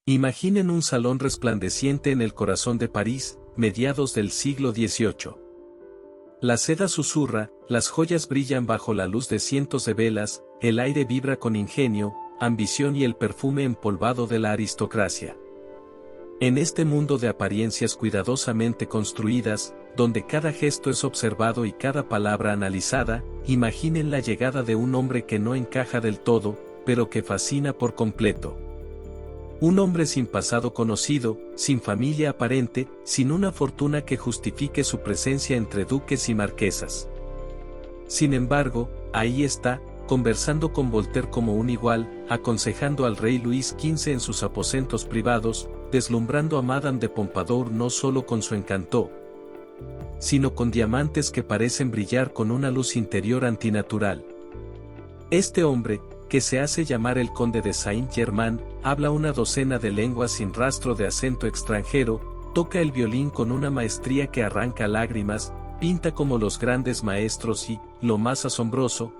Imaginen un salón resplandeciente en el corazón de París, mediados del siglo XVIII. La seda susurra, las joyas brillan bajo la luz de cientos de velas, el aire vibra con ingenio, ambición y el perfume empolvado de la aristocracia. En este mundo de apariencias cuidadosamente construidas, donde cada gesto es observado y cada palabra analizada, imaginen la llegada de un hombre que no encaja del todo, pero que fascina por completo. Un hombre sin pasado conocido, sin familia aparente, sin una fortuna que justifique su presencia entre duques y marquesas. Sin embargo, ahí está, conversando con Voltaire como un igual, aconsejando al rey Luis XV en sus aposentos privados, deslumbrando a Madame de Pompadour no solo con su encanto, sino con diamantes que parecen brillar con una luz interior antinatural. Este hombre, que se hace llamar el conde de Saint-Germain, habla una docena de lenguas sin rastro de acento extranjero, toca el violín con una maestría que arranca lágrimas, pinta como los grandes maestros y, lo más asombroso,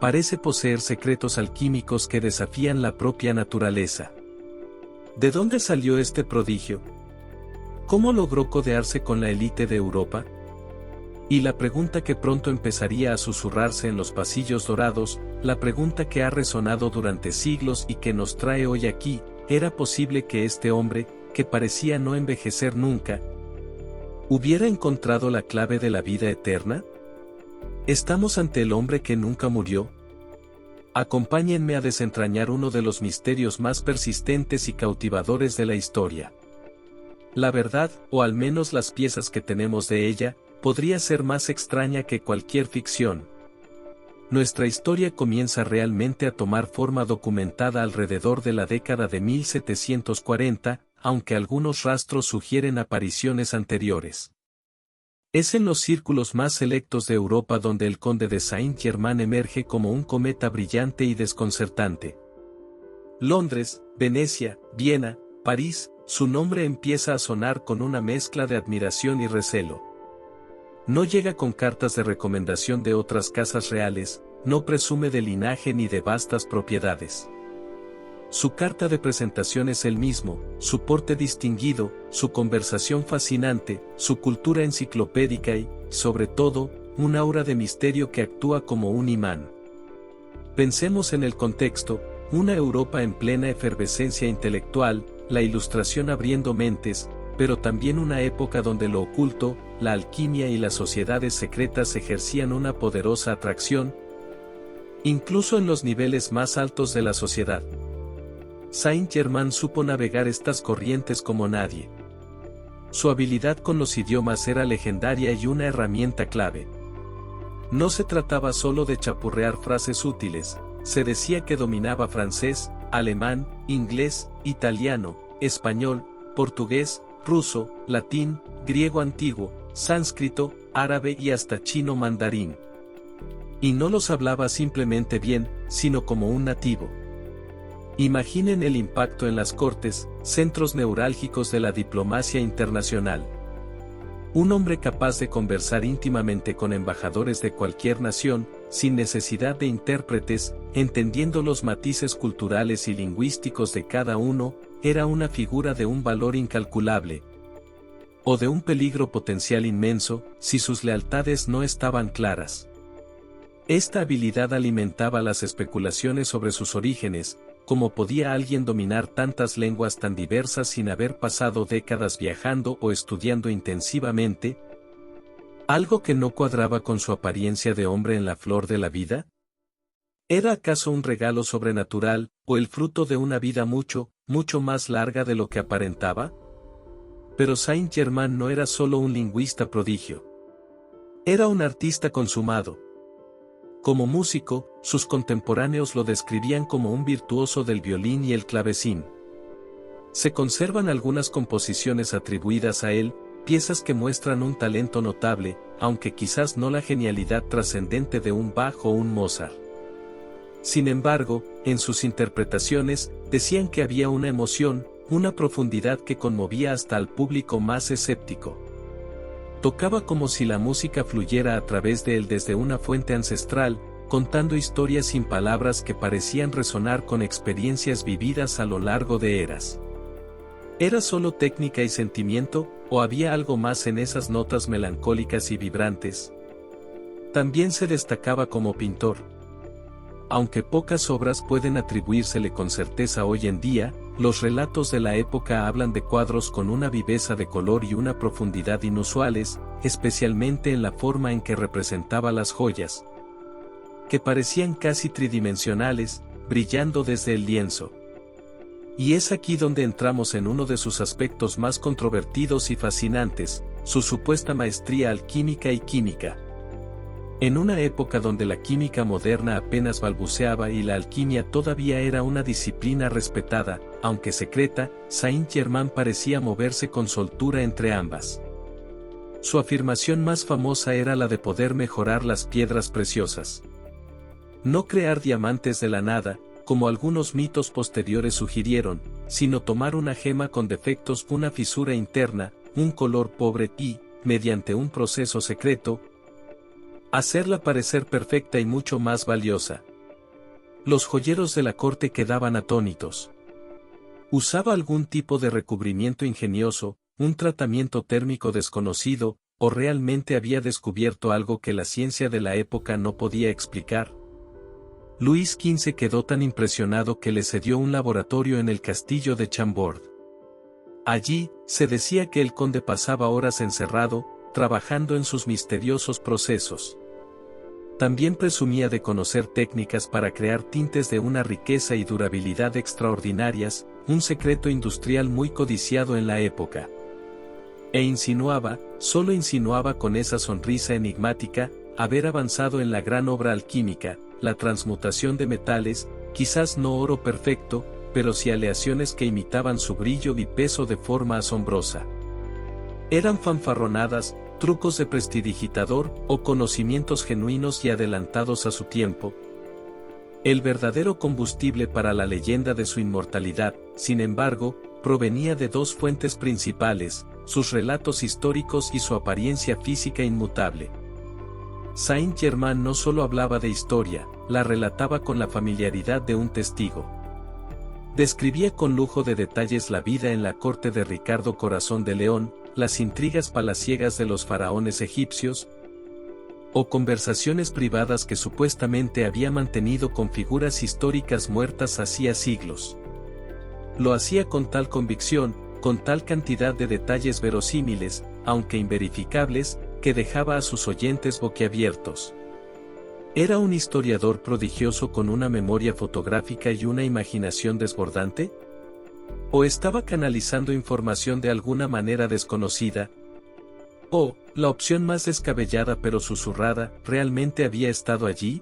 parece poseer secretos alquímicos que desafían la propia naturaleza. ¿De dónde salió este prodigio? ¿Cómo logró codearse con la élite de Europa? Y la pregunta que pronto empezaría a susurrarse en los pasillos dorados, la pregunta que ha resonado durante siglos y que nos trae hoy aquí, ¿era posible que este hombre, que parecía no envejecer nunca, hubiera encontrado la clave de la vida eterna? ¿Estamos ante el hombre que nunca murió? Acompáñenme a desentrañar uno de los misterios más persistentes y cautivadores de la historia. La verdad, o al menos las piezas que tenemos de ella, podría ser más extraña que cualquier ficción. Nuestra historia comienza realmente a tomar forma documentada alrededor de la década de 1740, aunque algunos rastros sugieren apariciones anteriores. Es en los círculos más selectos de Europa donde el conde de Saint-Germain emerge como un cometa brillante y desconcertante. Londres, Venecia, Viena, París, su nombre empieza a sonar con una mezcla de admiración y recelo. No llega con cartas de recomendación de otras casas reales, no presume de linaje ni de vastas propiedades. Su carta de presentación es el mismo, su porte distinguido, su conversación fascinante, su cultura enciclopédica y, sobre todo, un aura de misterio que actúa como un imán. Pensemos en el contexto, una Europa en plena efervescencia intelectual, la Ilustración abriendo mentes, pero también una época donde lo oculto, la alquimia y las sociedades secretas ejercían una poderosa atracción, incluso en los niveles más altos de la sociedad. Saint-Germain supo navegar estas corrientes como nadie. Su habilidad con los idiomas era legendaria y una herramienta clave. No se trataba solo de chapurrear frases útiles, se decía que dominaba francés, alemán, inglés, italiano, español, portugués, ruso, latín, griego antiguo, sánscrito, árabe y hasta chino mandarín. Y no los hablaba simplemente bien, sino como un nativo. Imaginen el impacto en las cortes, centros neurálgicos de la diplomacia internacional. Un hombre capaz de conversar íntimamente con embajadores de cualquier nación, sin necesidad de intérpretes, entendiendo los matices culturales y lingüísticos de cada uno, era una figura de un valor incalculable, o de un peligro potencial inmenso, si sus lealtades no estaban claras. Esta habilidad alimentaba las especulaciones sobre sus orígenes. ¿Cómo podía alguien dominar tantas lenguas tan diversas sin haber pasado décadas viajando o estudiando intensivamente? ¿Algo que no cuadraba con su apariencia de hombre en la flor de la vida? ¿Era acaso un regalo sobrenatural, o el fruto de una vida mucho más larga de lo que aparentaba? Pero Saint-Germain no era solo un lingüista prodigio. Era un artista consumado. Como músico, sus contemporáneos lo describían como un virtuoso del violín y el clavecín. Se conservan algunas composiciones atribuidas a él, piezas que muestran un talento notable, aunque quizás no la genialidad trascendente de un Bach o un Mozart. Sin embargo, en sus interpretaciones, decían que había una emoción, una profundidad que conmovía hasta al público más escéptico. Tocaba como si la música fluyera a través de él desde una fuente ancestral, contando historias sin palabras que parecían resonar con experiencias vividas a lo largo de eras. ¿Era solo técnica y sentimiento, o había algo más en esas notas melancólicas y vibrantes? También se destacaba como pintor. Aunque pocas obras pueden atribuírsele con certeza hoy en día, los relatos de la época hablan de cuadros con una viveza de color y una profundidad inusuales, especialmente en la forma en que representaba las joyas, que parecían casi tridimensionales, brillando desde el lienzo. Y es aquí donde entramos en uno de sus aspectos más controvertidos y fascinantes, su supuesta maestría alquímica y química. En una época donde la química moderna apenas balbuceaba y la alquimia todavía era una disciplina respetada, aunque secreta, Saint-Germain parecía moverse con soltura entre ambas. Su afirmación más famosa era la de poder mejorar las piedras preciosas. No crear diamantes de la nada, como algunos mitos posteriores sugirieron, sino tomar una gema con defectos, una fisura interna, un color pobre y, mediante un proceso secreto, hacerla parecer perfecta y mucho más valiosa. Los joyeros de la corte quedaban atónitos. ¿Usaba algún tipo de recubrimiento ingenioso, un tratamiento térmico desconocido, o realmente había descubierto algo que la ciencia de la época no podía explicar? Luis XV quedó tan impresionado que le cedió un laboratorio en el castillo de Chambord. Allí, se decía que el conde pasaba horas encerrado, trabajando en sus misteriosos procesos. También presumía de conocer técnicas para crear tintes de una riqueza y durabilidad extraordinarias, un secreto industrial muy codiciado en la época. E insinuaba, solo insinuaba con esa sonrisa enigmática, haber avanzado en la gran obra alquímica, la transmutación de metales, quizás no oro perfecto, pero sí aleaciones que imitaban su brillo y peso de forma asombrosa. Eran fanfarronadas, trucos de prestidigitador o conocimientos genuinos y adelantados a su tiempo. El verdadero combustible para la leyenda de su inmortalidad, sin embargo, provenía de dos fuentes principales, sus relatos históricos y su apariencia física inmutable. Saint-Germain no solo hablaba de historia, la relataba con la familiaridad de un testigo. Describía con lujo de detalles la vida en la corte de Ricardo Corazón de León, las intrigas palaciegas de los faraones egipcios, o conversaciones privadas que supuestamente había mantenido con figuras históricas muertas hacía siglos. Lo hacía con tal convicción, con tal cantidad de detalles verosímiles, aunque inverificables, que dejaba a sus oyentes boquiabiertos. ¿Era un historiador prodigioso con una memoria fotográfica y una imaginación desbordante? ¿O estaba canalizando información de alguna manera desconocida? ¿O, la opción más descabellada pero susurrada, realmente había estado allí?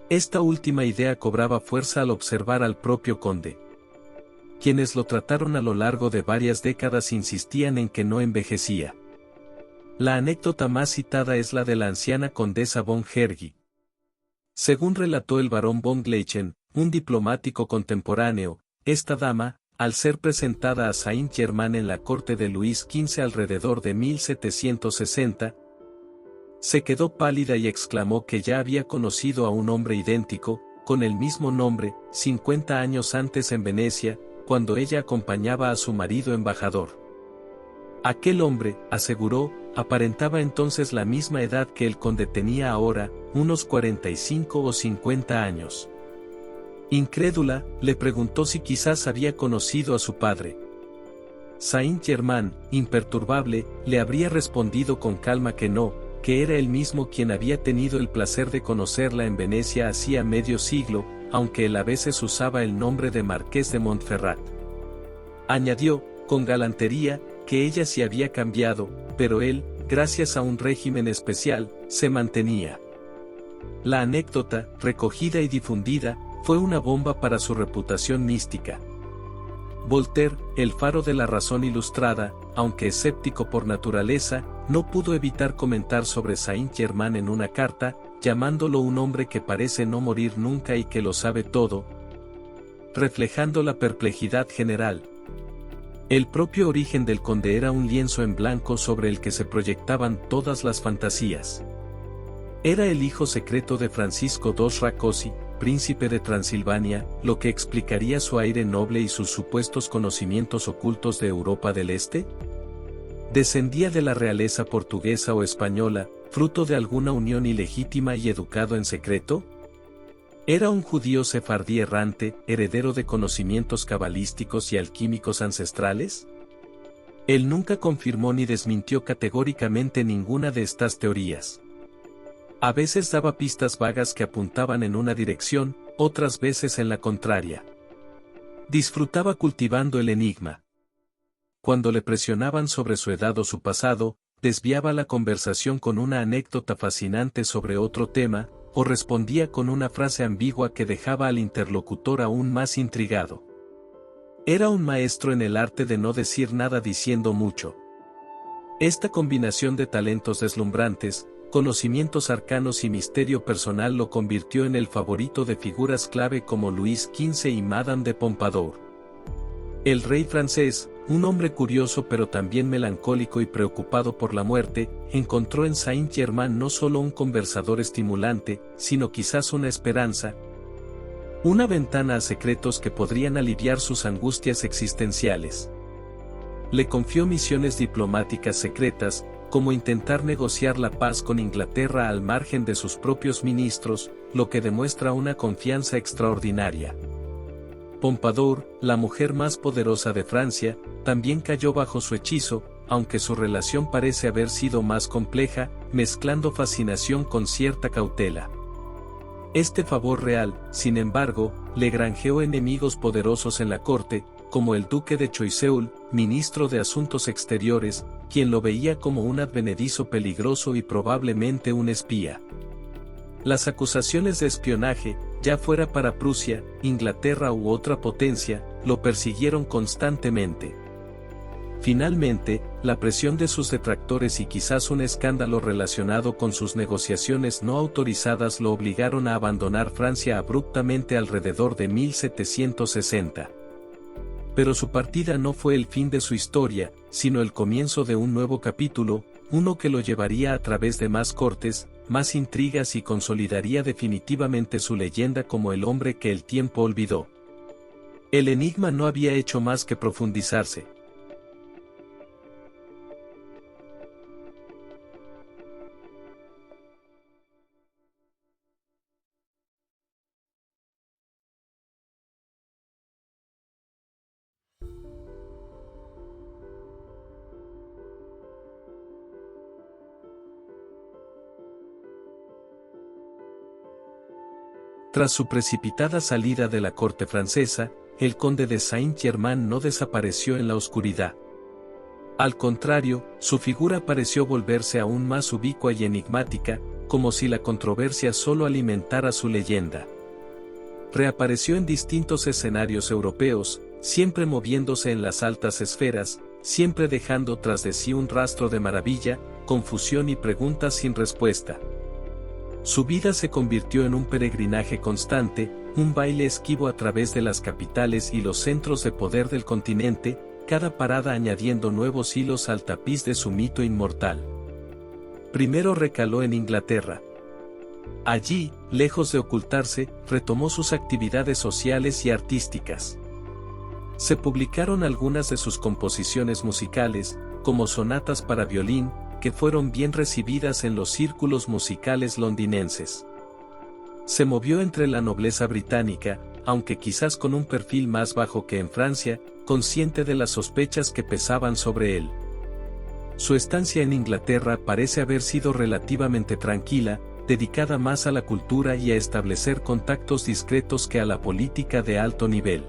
Esta última idea cobraba fuerza al observar al propio conde. Quienes lo trataron a lo largo de varias décadas insistían en que no envejecía. La anécdota más citada es la de la anciana condesa von Hergy. Según relató el barón von Gleichen, un diplomático contemporáneo, esta dama, al ser presentada a Saint-Germain en la corte de Luis XV alrededor de 1760, se quedó pálida y exclamó que ya había conocido a un hombre idéntico, con el mismo nombre, 50 años antes en Venecia, cuando ella acompañaba a su marido embajador. Aquel hombre, aseguró, aparentaba entonces la misma edad que el conde tenía ahora, unos 45 o 50 años. Incrédula, le preguntó si quizás había conocido a su padre. Saint-Germain, imperturbable, le habría respondido con calma que no, que era él mismo quien había tenido el placer de conocerla en Venecia hacía medio siglo, aunque él a veces usaba el nombre de Marqués de Montferrat. Añadió, con galantería, que ella sí había cambiado, pero él, gracias a un régimen especial, se mantenía. La anécdota, recogida y difundida, fue una bomba para su reputación mística. Voltaire, el faro de la razón ilustrada, aunque escéptico por naturaleza, no pudo evitar comentar sobre Saint-Germain en una carta, llamándolo un hombre que parece no morir nunca y que lo sabe todo, reflejando la perplejidad general. El propio origen del conde era un lienzo en blanco sobre el que se proyectaban todas las fantasías. Era el hijo secreto de Francisco II Rákóczi, príncipe de Transilvania, lo que explicaría su aire noble y sus supuestos conocimientos ocultos de Europa del Este. Descendía de la realeza portuguesa o española, fruto de alguna unión ilegítima y educado en secreto. Era un judío sefardí errante, heredero de conocimientos cabalísticos y alquímicos ancestrales. Él nunca confirmó ni desmintió categóricamente ninguna de estas teorías. A veces daba pistas vagas que apuntaban en una dirección, otras veces en la contraria. Disfrutaba cultivando el enigma. Cuando le presionaban sobre su edad o su pasado, desviaba la conversación con una anécdota fascinante sobre otro tema, o respondía con una frase ambigua que dejaba al interlocutor aún más intrigado. Era un maestro en el arte de no decir nada diciendo mucho. Esta combinación de talentos deslumbrantes, conocimientos arcanos y misterio personal lo convirtió en el favorito de figuras clave como Luis XV y Madame de Pompadour. El rey francés, un hombre curioso pero también melancólico y preocupado por la muerte, encontró en Saint-Germain no solo un conversador estimulante, sino quizás una esperanza, una ventana a secretos que podrían aliviar sus angustias existenciales. Le confió misiones diplomáticas secretas, como intentar negociar la paz con Inglaterra al margen de sus propios ministros, lo que demuestra una confianza extraordinaria. Pompadour, la mujer más poderosa de Francia, también cayó bajo su hechizo, aunque su relación parece haber sido más compleja, mezclando fascinación con cierta cautela. Este favor real, sin embargo, le granjeó enemigos poderosos en la corte, como el duque de Choiseul, ministro de Asuntos Exteriores, quien lo veía como un advenedizo peligroso y probablemente un espía. Las acusaciones de espionaje, ya fuera para Prusia, Inglaterra u otra potencia, lo persiguieron constantemente. Finalmente, la presión de sus detractores y quizás un escándalo relacionado con sus negociaciones no autorizadas lo obligaron a abandonar Francia abruptamente alrededor de 1760. Pero su partida no fue el fin de su historia, sino el comienzo de un nuevo capítulo, uno que lo llevaría a través de más cortes, más intrigas y consolidaría definitivamente su leyenda como el hombre que el tiempo olvidó. El enigma no había hecho más que profundizarse. Tras su precipitada salida de la corte francesa, el conde de Saint-Germain no desapareció en la oscuridad. Al contrario, su figura pareció volverse aún más ubicua y enigmática, como si la controversia solo alimentara su leyenda. Reapareció en distintos escenarios europeos, siempre moviéndose en las altas esferas, siempre dejando tras de sí un rastro de maravilla, confusión y preguntas sin respuesta. Su vida se convirtió en un peregrinaje constante, un baile esquivo a través de las capitales y los centros de poder del continente, cada parada añadiendo nuevos hilos al tapiz de su mito inmortal. Primero recaló en Inglaterra. Allí, lejos de ocultarse, retomó sus actividades sociales y artísticas. Se publicaron algunas de sus composiciones musicales, como sonatas para violín, que fueron bien recibidas en los círculos musicales londinenses. Se movió entre la nobleza británica, aunque quizás con un perfil más bajo que en Francia, consciente de las sospechas que pesaban sobre él. Su estancia en Inglaterra parece haber sido relativamente tranquila, dedicada más a la cultura y a establecer contactos discretos que a la política de alto nivel.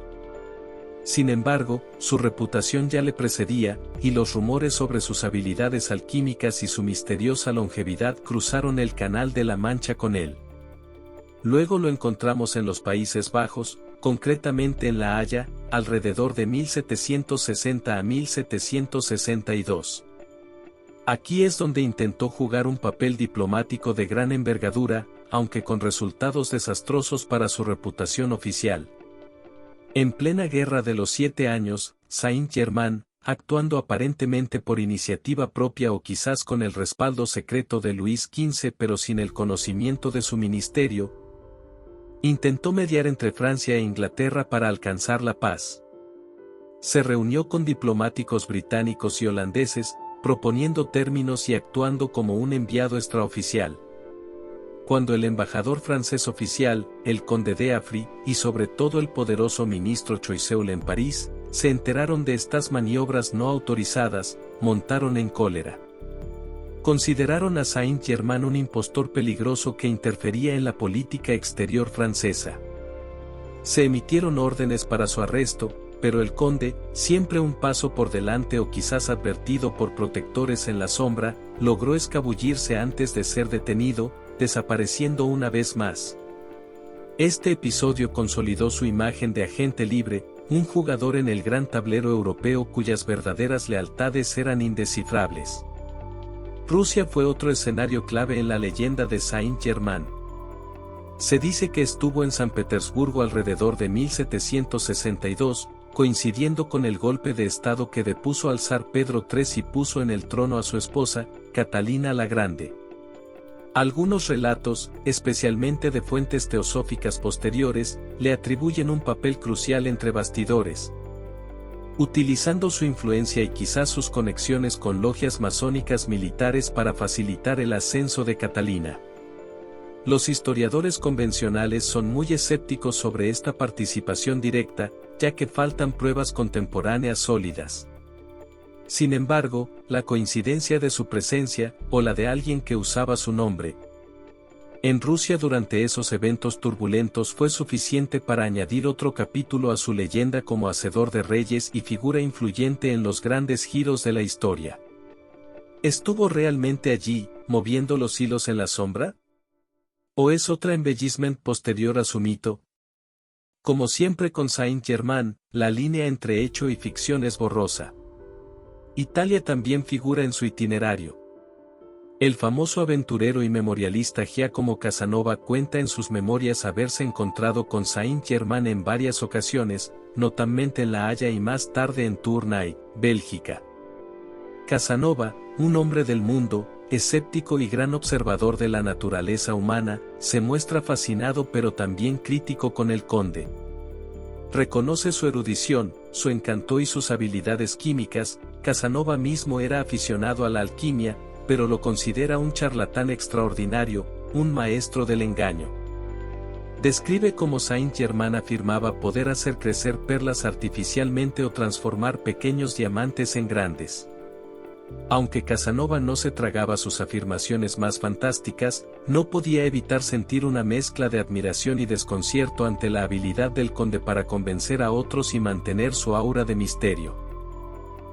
Sin embargo, su reputación ya le precedía, y los rumores sobre sus habilidades alquímicas y su misteriosa longevidad cruzaron el Canal de la Mancha con él. Luego lo encontramos en los Países Bajos, concretamente en La Haya, alrededor de 1760 a 1762. Aquí es donde intentó jugar un papel diplomático de gran envergadura, aunque con resultados desastrosos para su reputación oficial. En plena Guerra de los 7 Años, Saint-Germain, actuando aparentemente por iniciativa propia o quizás con el respaldo secreto de Luis XV pero sin el conocimiento de su ministerio, intentó mediar entre Francia e Inglaterra para alcanzar la paz. Se reunió con diplomáticos británicos y holandeses, proponiendo términos y actuando como un enviado extraoficial. Cuando el embajador francés oficial, el conde d'Affry, y sobre todo el poderoso ministro Choiseul en París, se enteraron de estas maniobras no autorizadas, montaron en cólera. Consideraron a Saint-Germain un impostor peligroso que interfería en la política exterior francesa. Se emitieron órdenes para su arresto, pero el conde, siempre un paso por delante o quizás advertido por protectores en la sombra, logró escabullirse antes de ser detenido, desapareciendo una vez más. Este episodio consolidó su imagen de agente libre, un jugador en el gran tablero europeo cuyas verdaderas lealtades eran indescifrables. Rusia fue otro escenario clave en la leyenda de Saint-Germain. Se dice que estuvo en San Petersburgo alrededor de 1762, coincidiendo con el golpe de estado que depuso al zar Pedro III y puso en el trono a su esposa, Catalina la Grande. Algunos relatos, especialmente de fuentes teosóficas posteriores, le atribuyen un papel crucial entre bastidores, utilizando su influencia y quizás sus conexiones con logias masónicas militares para facilitar el ascenso de Catalina. Los historiadores convencionales son muy escépticos sobre esta participación directa, ya que faltan pruebas contemporáneas sólidas. Sin embargo, la coincidencia de su presencia, o la de alguien que usaba su nombre, en Rusia durante esos eventos turbulentos fue suficiente para añadir otro capítulo a su leyenda como hacedor de reyes y figura influyente en los grandes giros de la historia. ¿Estuvo realmente allí, moviendo los hilos en la sombra? ¿O es otra embellishment posterior a su mito? Como siempre con Saint-Germain, la línea entre hecho y ficción es borrosa. Italia también figura en su itinerario. El famoso aventurero y memorialista Giacomo Casanova cuenta en sus memorias haberse encontrado con Saint-Germain en varias ocasiones, notamente en La Haya y más tarde en Tournai, Bélgica. Casanova, un hombre del mundo, escéptico y gran observador de la naturaleza humana, se muestra fascinado pero también crítico con el conde. Reconoce su erudición, su encanto y sus habilidades químicas. Casanova mismo era aficionado a la alquimia, pero lo considera un charlatán extraordinario, un maestro del engaño. Describe cómo Saint-Germain afirmaba poder hacer crecer perlas artificialmente o transformar pequeños diamantes en grandes. Aunque Casanova no se tragaba sus afirmaciones más fantásticas, no podía evitar sentir una mezcla de admiración y desconcierto ante la habilidad del conde para convencer a otros y mantener su aura de misterio.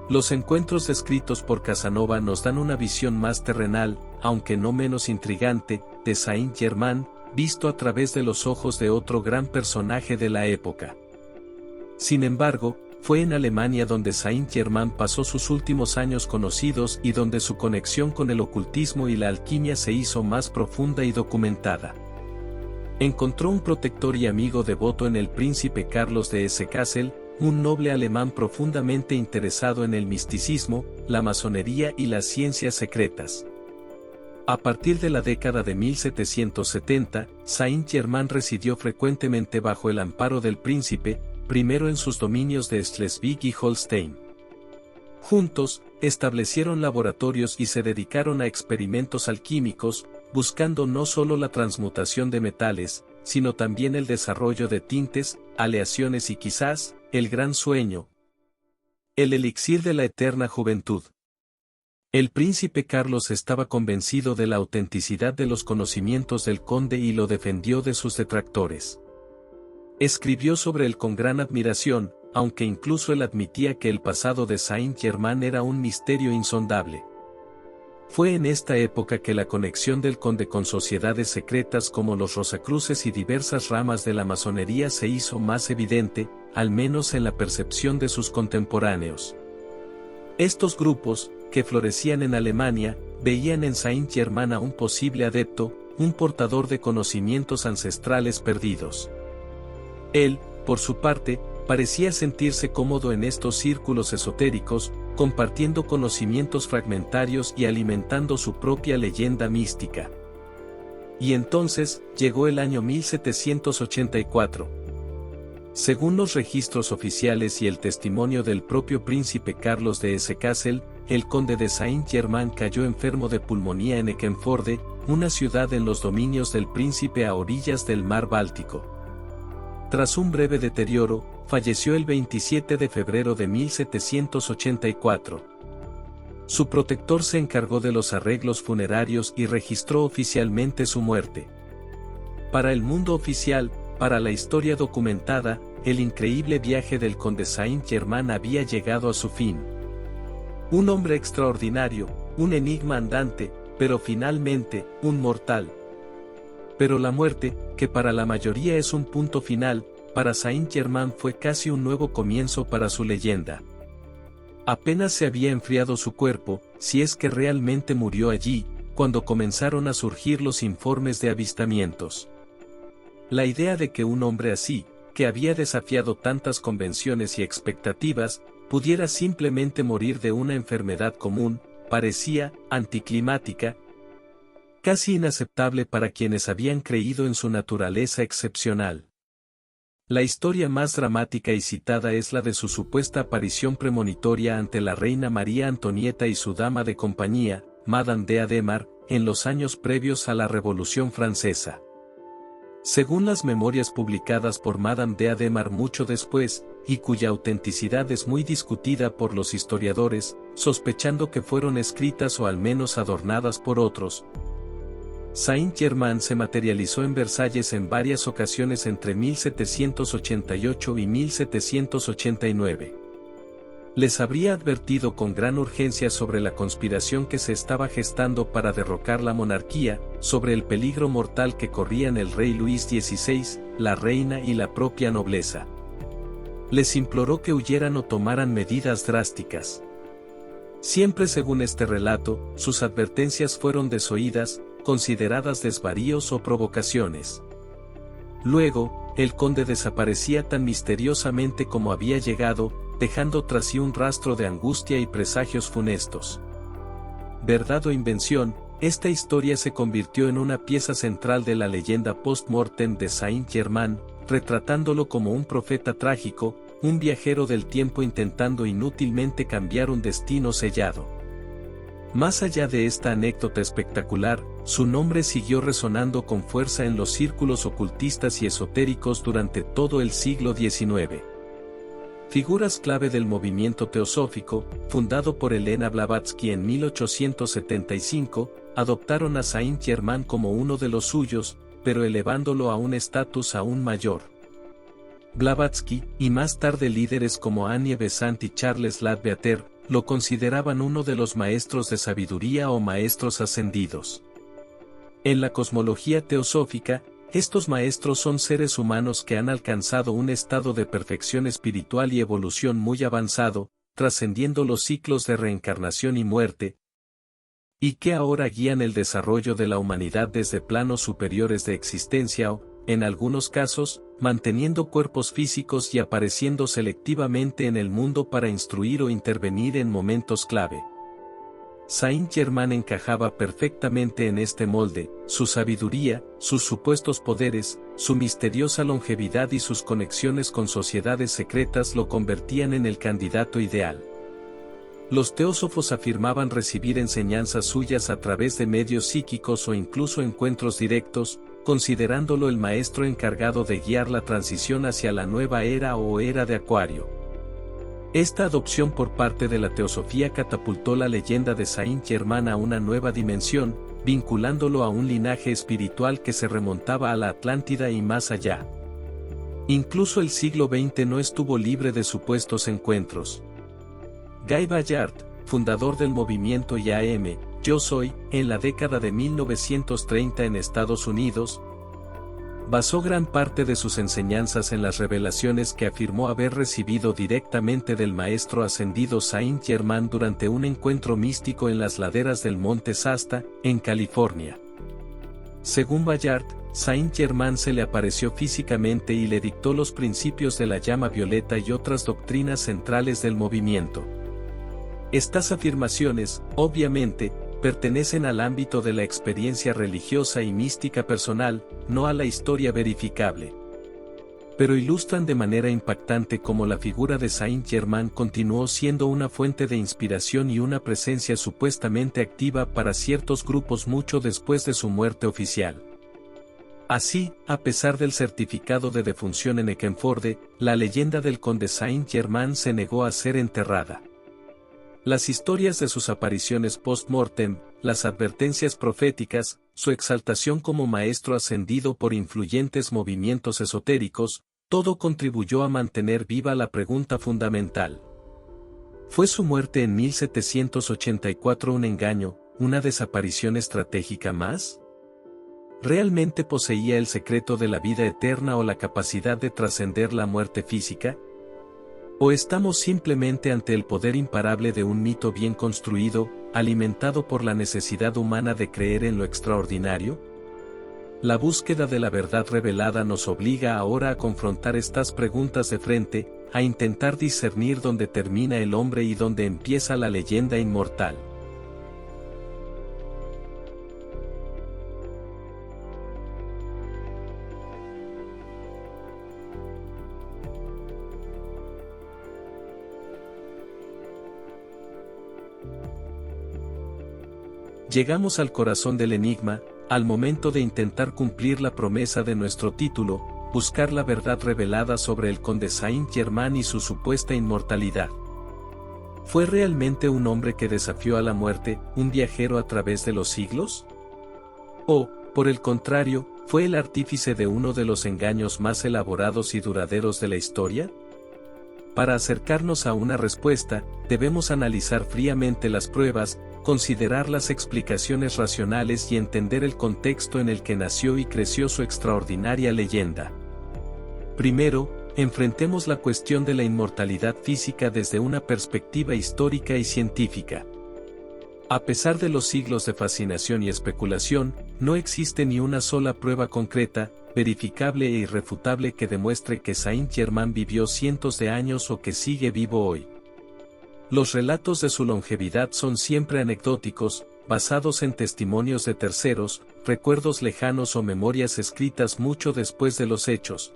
Los encuentros descritos por Casanova nos dan una visión más terrenal, aunque no menos intrigante, de Saint-Germain, visto a través de los ojos de otro gran personaje de la época. Sin embargo, fue en Alemania donde Saint-Germain pasó sus últimos años conocidos y donde su conexión con el ocultismo y la alquimia se hizo más profunda y documentada. Encontró un protector y amigo devoto en el príncipe Carlos de Hesse-Kassel, un noble alemán profundamente interesado en el misticismo, la masonería y las ciencias secretas. A partir de la década de 1770, Saint-Germain residió frecuentemente bajo el amparo del príncipe, primero en sus dominios de Schleswig y Holstein. Juntos, establecieron laboratorios y se dedicaron a experimentos alquímicos, buscando no solo la transmutación de metales, sino también el desarrollo de tintes, aleaciones y quizás, el gran sueño, el elixir de la eterna juventud. El príncipe Carlos estaba convencido de la autenticidad de los conocimientos del conde y lo defendió de sus detractores. Escribió sobre él con gran admiración, aunque incluso él admitía que el pasado de Saint-Germain era un misterio insondable. Fue en esta época que la conexión del conde con sociedades secretas como los Rosacruces y diversas ramas de la masonería se hizo más evidente, al menos en la percepción de sus contemporáneos. Estos grupos, que florecían en Alemania, veían en Saint-Germain a un posible adepto, un portador de conocimientos ancestrales perdidos. Él, por su parte, parecía sentirse cómodo en estos círculos esotéricos, compartiendo conocimientos fragmentarios y alimentando su propia leyenda mística. Y entonces, llegó el año 1784. Según los registros oficiales y el testimonio del propio príncipe Carlos de Hesse-Kassel, el conde de Saint-Germain cayó enfermo de pulmonía en Eckernförde, una ciudad en los dominios del príncipe a orillas del mar Báltico. Tras un breve deterioro, falleció el 27 de febrero de 1784. Su protector se encargó de los arreglos funerarios y registró oficialmente su muerte. Para el mundo oficial, para la historia documentada, el increíble viaje del conde Saint-Germain había llegado a su fin. Un hombre extraordinario, un enigma andante, pero finalmente, un mortal. Pero la muerte, que para la mayoría es un punto final, para Saint-Germain fue casi un nuevo comienzo para su leyenda. Apenas se había enfriado su cuerpo, si es que realmente murió allí, cuando comenzaron a surgir los informes de avistamientos. La idea de que un hombre así, que había desafiado tantas convenciones y expectativas, pudiera simplemente morir de una enfermedad común, parecía anticlimática, casi inaceptable para quienes habían creído en su naturaleza excepcional. La historia más dramática y citada es la de su supuesta aparición premonitoria ante la reina María Antonieta y su dama de compañía, Madame de Adhémar, en los años previos a la Revolución Francesa. Según las memorias publicadas por Madame de Adhémar mucho después, y cuya autenticidad es muy discutida por los historiadores, sospechando que fueron escritas o al menos adornadas por otros, Saint-Germain se materializó en Versalles en varias ocasiones entre 1788 y 1789. Les habría advertido con gran urgencia sobre la conspiración que se estaba gestando para derrocar la monarquía, sobre el peligro mortal que corrían el rey Luis XVI, la reina y la propia nobleza. Les imploró que huyeran o tomaran medidas drásticas. Siempre según este relato, sus advertencias fueron desoídas, consideradas desvaríos o provocaciones. Luego, el conde desaparecía tan misteriosamente como había llegado, dejando tras sí un rastro de angustia y presagios funestos. Verdad o invención, esta historia se convirtió en una pieza central de la leyenda post-mortem de Saint-Germain, retratándolo como un profeta trágico, un viajero del tiempo intentando inútilmente cambiar un destino sellado. Más allá de esta anécdota espectacular, su nombre siguió resonando con fuerza en los círculos ocultistas y esotéricos durante todo el siglo XIX. Figuras clave del movimiento teosófico, fundado por Elena Blavatsky en 1875, adoptaron a Saint-Germain como uno de los suyos, pero elevándolo a un estatus aún mayor. Blavatsky, y más tarde líderes como Annie Besant y Charles Ledbetter, lo consideraban uno de los maestros de sabiduría o maestros ascendidos. En la cosmología teosófica, estos maestros son seres humanos que han alcanzado un estado de perfección espiritual y evolución muy avanzado, trascendiendo los ciclos de reencarnación y muerte, y que ahora guían el desarrollo de la humanidad desde planos superiores de existencia o, en algunos casos, manteniendo cuerpos físicos y apareciendo selectivamente en el mundo para instruir o intervenir en momentos clave. Saint-Germain encajaba perfectamente en este molde, su sabiduría, sus supuestos poderes, su misteriosa longevidad y sus conexiones con sociedades secretas lo convertían en el candidato ideal. Los teósofos afirmaban recibir enseñanzas suyas a través de medios psíquicos o incluso encuentros directos, considerándolo el maestro encargado de guiar la transición hacia la nueva era o era de Acuario. Esta adopción por parte de la teosofía catapultó la leyenda de Saint-Germain a una nueva dimensión, vinculándolo a un linaje espiritual que se remontaba a la Atlántida y más allá. Incluso el siglo XX no estuvo libre de supuestos encuentros. Guy Ballard, fundador del movimiento IAM, Yo Soy, en la década de 1930 en Estados Unidos, basó gran parte de sus enseñanzas en las revelaciones que afirmó haber recibido directamente del maestro ascendido Saint-Germain durante un encuentro místico en las laderas del Monte Shasta, en California. Según Ballard, Saint-Germain se le apareció físicamente y le dictó los principios de la llama violeta y otras doctrinas centrales del movimiento. Estas afirmaciones, obviamente, pertenecen al ámbito de la experiencia religiosa y mística personal, no a la historia verificable. Pero ilustran de manera impactante cómo la figura de Saint-Germain continuó siendo una fuente de inspiración y una presencia supuestamente activa para ciertos grupos mucho después de su muerte oficial. Así, a pesar del certificado de defunción en Eckernförde, la leyenda del conde Saint-Germain se negó a ser enterrada. Las historias de sus apariciones post-mortem, las advertencias proféticas, su exaltación como maestro ascendido por influyentes movimientos esotéricos, todo contribuyó a mantener viva la pregunta fundamental. ¿Fue su muerte en 1784 un engaño, una desaparición estratégica más? ¿Realmente poseía el secreto de la vida eterna o la capacidad de trascender la muerte física? ¿O estamos simplemente ante el poder imparable de un mito bien construido, alimentado por la necesidad humana de creer en lo extraordinario? La búsqueda de la verdad revelada nos obliga ahora a confrontar estas preguntas de frente, a intentar discernir dónde termina el hombre y dónde empieza la leyenda inmortal. Llegamos al corazón del enigma, al momento de intentar cumplir la promesa de nuestro título, buscar la verdad revelada sobre el conde Saint-Germain y su supuesta inmortalidad. ¿Fue realmente un hombre que desafió a la muerte, un viajero a través de los siglos? ¿O, por el contrario, fue el artífice de uno de los engaños más elaborados y duraderos de la historia? Para acercarnos a una respuesta, debemos analizar fríamente las pruebas, considerar las explicaciones racionales y entender el contexto en el que nació y creció su extraordinaria leyenda. Primero, enfrentemos la cuestión de la inmortalidad física desde una perspectiva histórica y científica. A pesar de los siglos de fascinación y especulación, no existe ni una sola prueba concreta, verificable e irrefutable que demuestre que Saint-Germain vivió cientos de años o que sigue vivo hoy. Los relatos de su longevidad son siempre anecdóticos, basados en testimonios de terceros, recuerdos lejanos o memorias escritas mucho después de los hechos.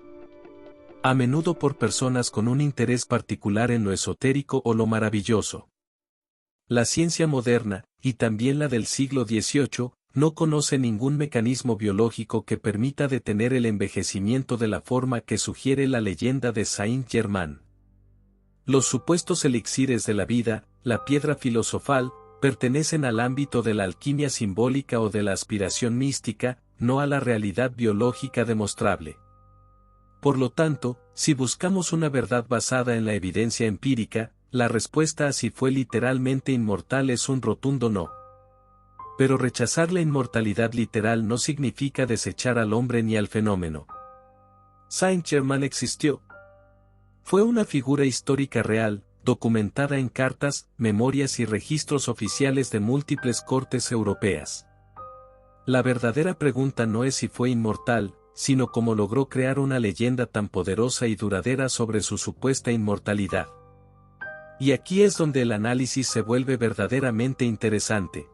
A menudo por personas con un interés particular en lo esotérico o lo maravilloso. La ciencia moderna, y también la del siglo XVIII, no conoce ningún mecanismo biológico que permita detener el envejecimiento de la forma que sugiere la leyenda de Saint-Germain. Los supuestos elixires de la vida, la piedra filosofal, pertenecen al ámbito de la alquimia simbólica o de la aspiración mística, no a la realidad biológica demostrable. Por lo tanto, si buscamos una verdad basada en la evidencia empírica, la respuesta a si fue literalmente inmortal es un rotundo no. Pero rechazar la inmortalidad literal no significa desechar al hombre ni al fenómeno. Saint-Germain existió. Fue una figura histórica real, documentada en cartas, memorias y registros oficiales de múltiples cortes europeas. La verdadera pregunta no es si fue inmortal, sino cómo logró crear una leyenda tan poderosa y duradera sobre su supuesta inmortalidad. Y aquí es donde el análisis se vuelve verdaderamente interesante.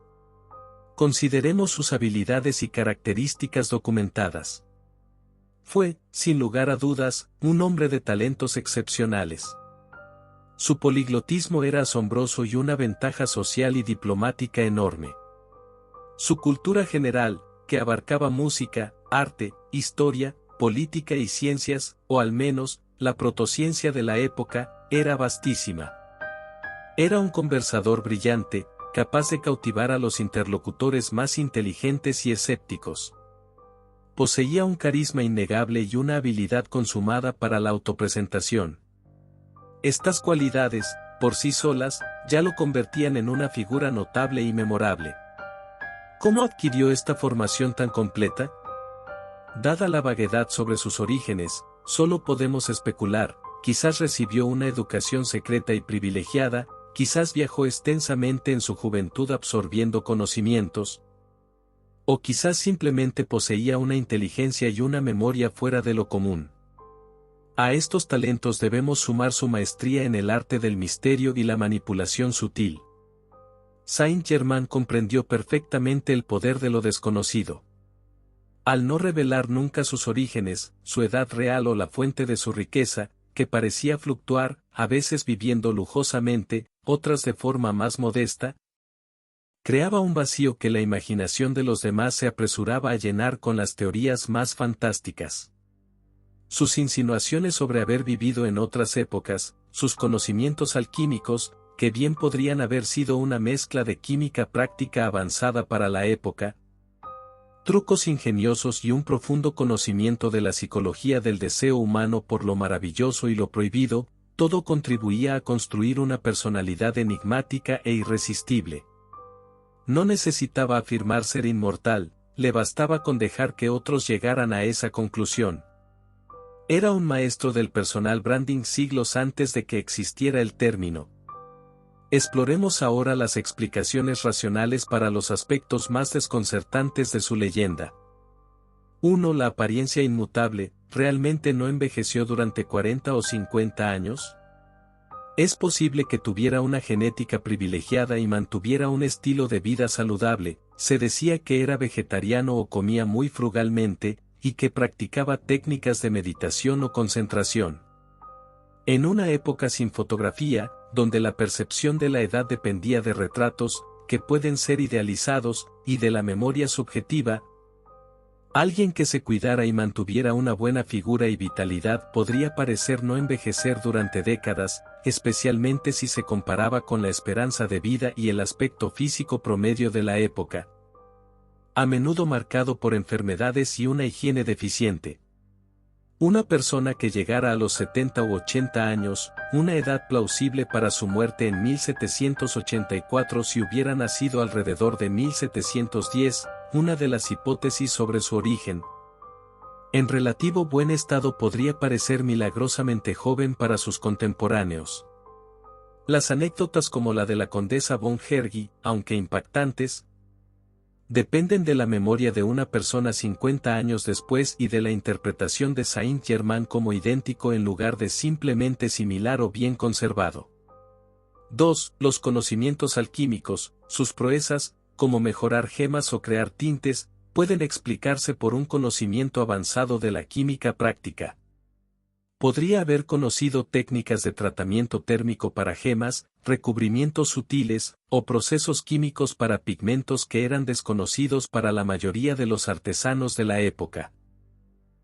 Consideremos sus habilidades y características documentadas. Fue, sin lugar a dudas, un hombre de talentos excepcionales. Su poliglotismo era asombroso y una ventaja social y diplomática enorme. Su cultura general, que abarcaba música, arte, historia, política y ciencias, o al menos, la protociencia de la época, era vastísima. Era un conversador brillante, capaz de cautivar a los interlocutores más inteligentes y escépticos. Poseía un carisma innegable y una habilidad consumada para la autopresentación. Estas cualidades, por sí solas, ya lo convertían en una figura notable y memorable. ¿Cómo adquirió esta formación tan completa? Dada la vaguedad sobre sus orígenes, solo podemos especular. Quizás recibió una educación secreta y privilegiada, quizás viajó extensamente en su juventud absorbiendo conocimientos, o quizás simplemente poseía una inteligencia y una memoria fuera de lo común. A estos talentos debemos sumar su maestría en el arte del misterio y la manipulación sutil. Saint-Germain comprendió perfectamente el poder de lo desconocido. Al no revelar nunca sus orígenes, su edad real o la fuente de su riqueza, que parecía fluctuar, a veces viviendo lujosamente, otras de forma más modesta, creaba un vacío que la imaginación de los demás se apresuraba a llenar con las teorías más fantásticas. Sus insinuaciones sobre haber vivido en otras épocas, sus conocimientos alquímicos, que bien podrían haber sido una mezcla de química práctica avanzada para la época, trucos ingeniosos y un profundo conocimiento de la psicología del deseo humano por lo maravilloso y lo prohibido, todo contribuía a construir una personalidad enigmática e irresistible. No necesitaba afirmar ser inmortal, le bastaba con dejar que otros llegaran a esa conclusión. Era un maestro del personal branding siglos antes de que existiera el término. Exploremos ahora las explicaciones racionales para los aspectos más desconcertantes de su leyenda. 1. La apariencia inmutable, ¿realmente no envejeció durante 40 o 50 años? Es posible que tuviera una genética privilegiada y mantuviera un estilo de vida saludable, se decía que era vegetariano o comía muy frugalmente, y que practicaba técnicas de meditación o concentración. En una época sin fotografía, donde la percepción de la edad dependía de retratos, que pueden ser idealizados, y de la memoria subjetiva, alguien que se cuidara y mantuviera una buena figura y vitalidad podría parecer no envejecer durante décadas, especialmente si se comparaba con la esperanza de vida y el aspecto físico promedio de la época, a menudo marcado por enfermedades y una higiene deficiente. Una persona que llegara a los 70 u 80 años, una edad plausible para su muerte en 1784 si hubiera nacido alrededor de 1710, una de las hipótesis sobre su origen. En relativo buen estado podría parecer milagrosamente joven para sus contemporáneos. Las anécdotas como la de la condesa von Hergy, aunque impactantes, dependen de la memoria de una persona 50 años después y de la interpretación de Saint-Germain como idéntico en lugar de simplemente similar o bien conservado. 2. Los conocimientos alquímicos, sus proezas, como mejorar gemas o crear tintes, pueden explicarse por un conocimiento avanzado de la química práctica. Podría haber conocido técnicas de tratamiento térmico para gemas, recubrimientos sutiles, o procesos químicos para pigmentos que eran desconocidos para la mayoría de los artesanos de la época.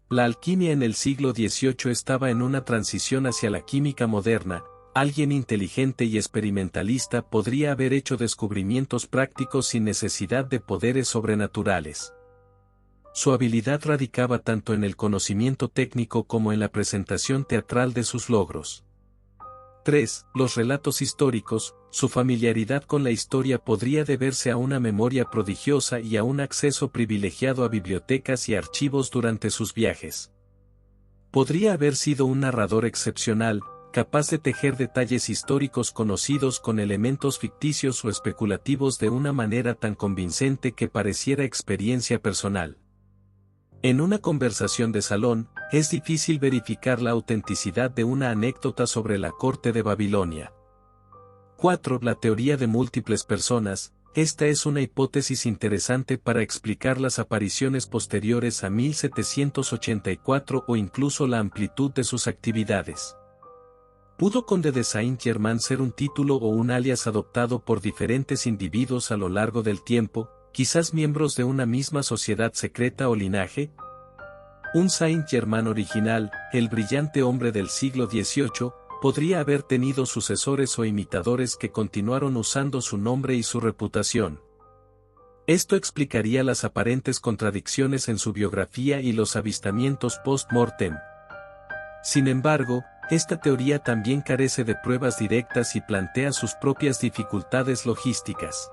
La alquimia en el siglo XVIII estaba en una transición hacia la química moderna. Alguien inteligente y experimentalista podría haber hecho descubrimientos prácticos sin necesidad de poderes sobrenaturales. Su habilidad radicaba tanto en el conocimiento técnico como en la presentación teatral de sus logros. 3. Los relatos históricos, su familiaridad con la historia podría deberse a una memoria prodigiosa y a un acceso privilegiado a bibliotecas y archivos durante sus viajes. Podría haber sido un narrador excepcional, capaz de tejer detalles históricos conocidos con elementos ficticios o especulativos de una manera tan convincente que pareciera experiencia personal. En una conversación de salón, es difícil verificar la autenticidad de una anécdota sobre la corte de Babilonia. 4. La teoría de múltiples personas. Esta es una hipótesis interesante para explicar las apariciones posteriores a 1784 o incluso la amplitud de sus actividades. ¿Pudo Conde de Saint-Germain ser un título o un alias adoptado por diferentes individuos a lo largo del tiempo, quizás miembros de una misma sociedad secreta o linaje? Un Saint-Germain original, el brillante hombre del siglo XVIII, podría haber tenido sucesores o imitadores que continuaron usando su nombre y su reputación. Esto explicaría las aparentes contradicciones en su biografía y los avistamientos post-mortem. Sin embargo, esta teoría también carece de pruebas directas y plantea sus propias dificultades logísticas.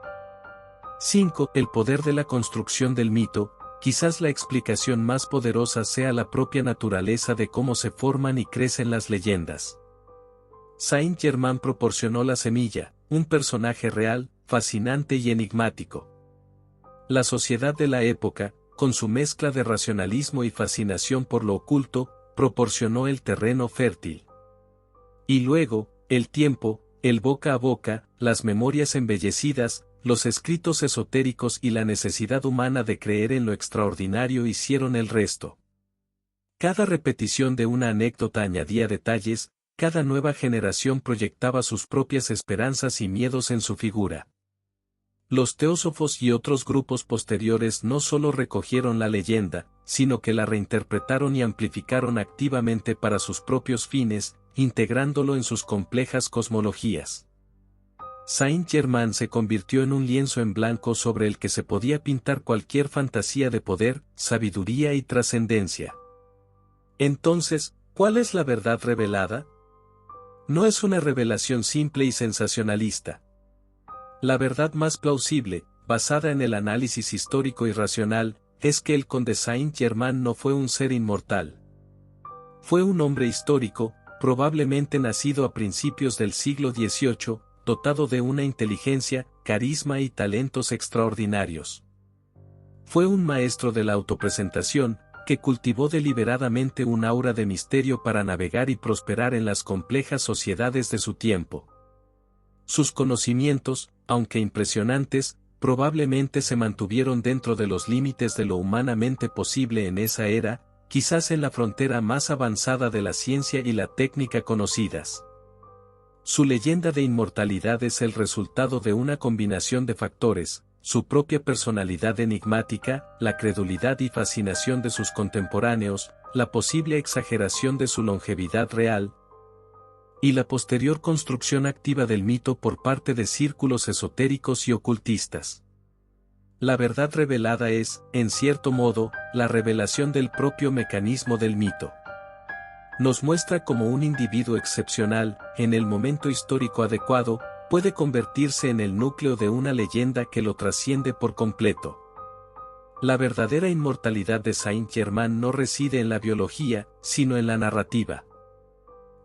5. El poder de la construcción del mito. Quizás la explicación más poderosa sea la propia naturaleza de cómo se forman y crecen las leyendas. Saint-Germain proporcionó la semilla, un personaje real, fascinante y enigmático. La sociedad de la época, con su mezcla de racionalismo y fascinación por lo oculto, proporcionó el terreno fértil. Y luego, el tiempo, el boca a boca, las memorias embellecidas, los escritos esotéricos y la necesidad humana de creer en lo extraordinario hicieron el resto. Cada repetición de una anécdota añadía detalles, cada nueva generación proyectaba sus propias esperanzas y miedos en su figura. Los teósofos y otros grupos posteriores no solo recogieron la leyenda, sino que la reinterpretaron y amplificaron activamente para sus propios fines, integrándolo en sus complejas cosmologías. Saint-Germain se convirtió en un lienzo en blanco sobre el que se podía pintar cualquier fantasía de poder, sabiduría y trascendencia. Entonces, ¿cuál es la verdad revelada? No es una revelación simple y sensacionalista. La verdad más plausible, basada en el análisis histórico y racional, es que el conde Saint-Germain no fue un ser inmortal. Fue un hombre histórico, probablemente nacido a principios del siglo XVIII, dotado de una inteligencia, carisma y talentos extraordinarios. Fue un maestro de la autopresentación, que cultivó deliberadamente un aura de misterio para navegar y prosperar en las complejas sociedades de su tiempo. Sus conocimientos, aunque impresionantes, probablemente se mantuvieron dentro de los límites de lo humanamente posible en esa era, quizás en la frontera más avanzada de la ciencia y la técnica conocidas. Su leyenda de inmortalidad es el resultado de una combinación de factores: su propia personalidad enigmática, la credulidad y fascinación de sus contemporáneos, la posible exageración de su longevidad real, y la posterior construcción activa del mito por parte de círculos esotéricos y ocultistas. La verdad revelada es, en cierto modo, la revelación del propio mecanismo del mito. Nos muestra cómo un individuo excepcional, en el momento histórico adecuado, puede convertirse en el núcleo de una leyenda que lo trasciende por completo. La verdadera inmortalidad de Saint-Germain no reside en la biología, sino en la narrativa.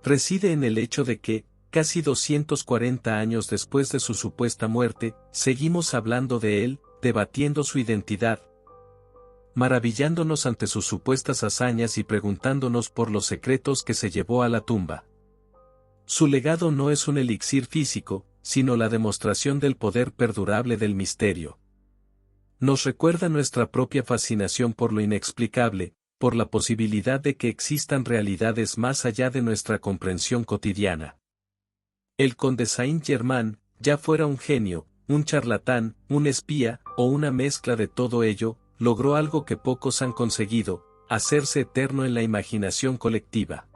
Reside en el hecho de que, casi 240 años después de su supuesta muerte, seguimos hablando de él, debatiendo su identidad, maravillándonos ante sus supuestas hazañas y preguntándonos por los secretos que se llevó a la tumba. Su legado no es un elixir físico, sino la demostración del poder perdurable del misterio. Nos recuerda nuestra propia fascinación por lo inexplicable, por la posibilidad de que existan realidades más allá de nuestra comprensión cotidiana. El conde Saint-Germain, ya fuera un genio, un charlatán, un espía, o una mezcla de todo ello, logró algo que pocos han conseguido: hacerse eterno en la imaginación colectiva.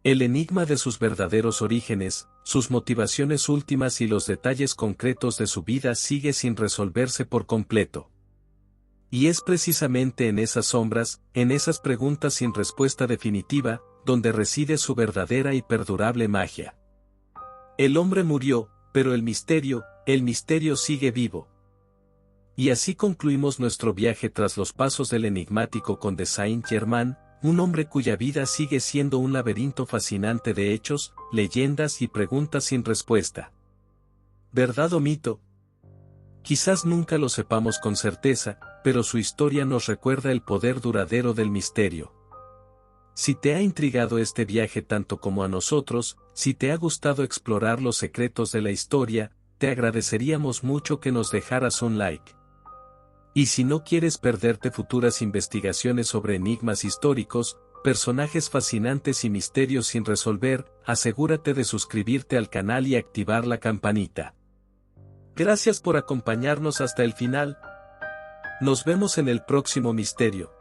El enigma de sus verdaderos orígenes, sus motivaciones últimas y los detalles concretos de su vida sigue sin resolverse por completo. Y es precisamente en esas sombras, en esas preguntas sin respuesta definitiva, donde reside su verdadera y perdurable magia. El hombre murió, pero el misterio sigue vivo. Y así concluimos nuestro viaje tras los pasos del enigmático conde Saint-Germain, un hombre cuya vida sigue siendo un laberinto fascinante de hechos, leyendas y preguntas sin respuesta. ¿Verdad o mito? Quizás nunca lo sepamos con certeza, pero su historia nos recuerda el poder duradero del misterio. Si te ha intrigado este viaje tanto como a nosotros, si te ha gustado explorar los secretos de la historia, te agradeceríamos mucho que nos dejaras un like. Y si no quieres perderte futuras investigaciones sobre enigmas históricos, personajes fascinantes y misterios sin resolver, asegúrate de suscribirte al canal y activar la campanita. Gracias por acompañarnos hasta el final. Nos vemos en el próximo misterio.